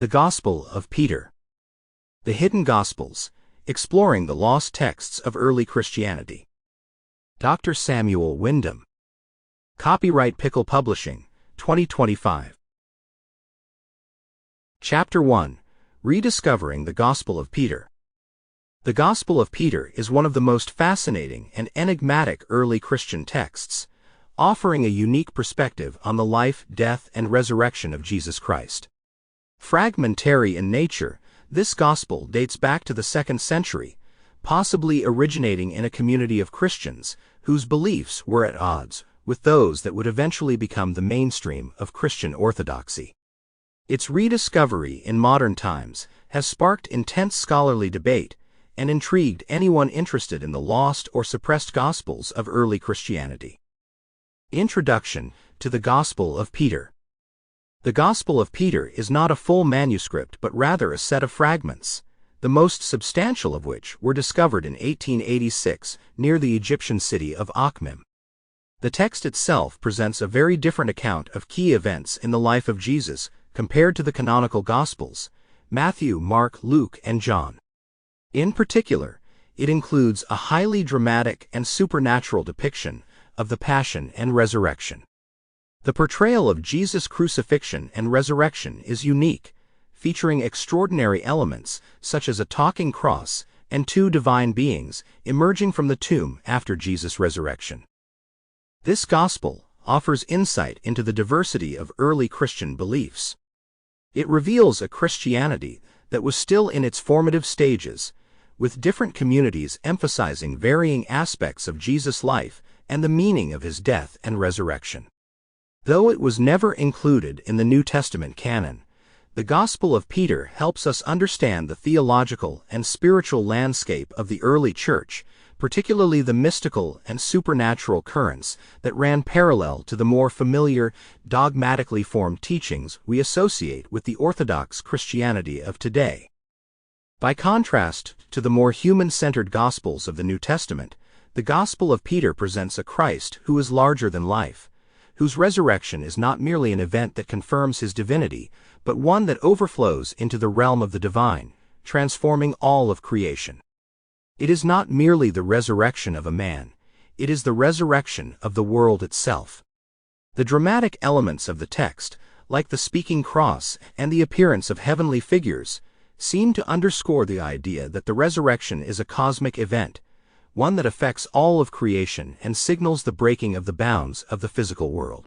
The Gospel of Peter. The Hidden Gospels, Exploring the Lost Texts of Early Christianity. Dr. Samuel Wyndham. Copyright Pickle Publishing, 2025. Chapter 1. Rediscovering the Gospel of Peter. The Gospel of Peter is one of the most fascinating and enigmatic early Christian texts, offering a unique perspective on the life, death, and resurrection of Jesus Christ. Fragmentary in nature, this gospel dates back to the 2nd century, possibly originating in a community of Christians whose beliefs were at odds with those that would eventually become the mainstream of Christian orthodoxy. Its rediscovery in modern times has sparked intense scholarly debate and intrigued anyone interested in the lost or suppressed Gospels of early Christianity. Introduction to the Gospel of Peter. The Gospel of Peter is not a full manuscript but rather a set of fragments, the most substantial of which were discovered in 1886 near the Egyptian city of Akhmim. The text itself presents a very different account of key events in the life of Jesus compared to the canonical Gospels, Matthew, Mark, Luke, and John. In particular, it includes a highly dramatic and supernatural depiction of the Passion and Resurrection. The portrayal of Jesus' crucifixion and resurrection is unique, featuring extraordinary elements such as a talking cross and 2 divine beings emerging from the tomb after Jesus' resurrection. This gospel offers insight into the diversity of early Christian beliefs. It reveals a Christianity that was still in its formative stages, with different communities emphasizing varying aspects of Jesus' life and the meaning of his death and resurrection. Though it was never included in the New Testament canon, the Gospel of Peter helps us understand the theological and spiritual landscape of the early church, particularly the mystical and supernatural currents that ran parallel to the more familiar, dogmatically formed teachings we associate with the Orthodox Christianity of today. By contrast to the more human-centered Gospels of the New Testament, the Gospel of Peter presents a Christ who is larger than life, whose resurrection is not merely an event that confirms his divinity, but one that overflows into the realm of the divine, transforming all of creation. It is not merely the resurrection of a man, it is the resurrection of the world itself. The dramatic elements of the text, like the speaking cross and the appearance of heavenly figures, seem to underscore the idea that the resurrection is a cosmic event, one that affects all of creation and signals the breaking of the bounds of the physical world.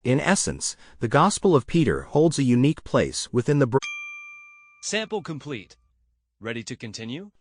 In essence, the Gospel of Peter holds a unique place within the Sample complete. Ready to continue?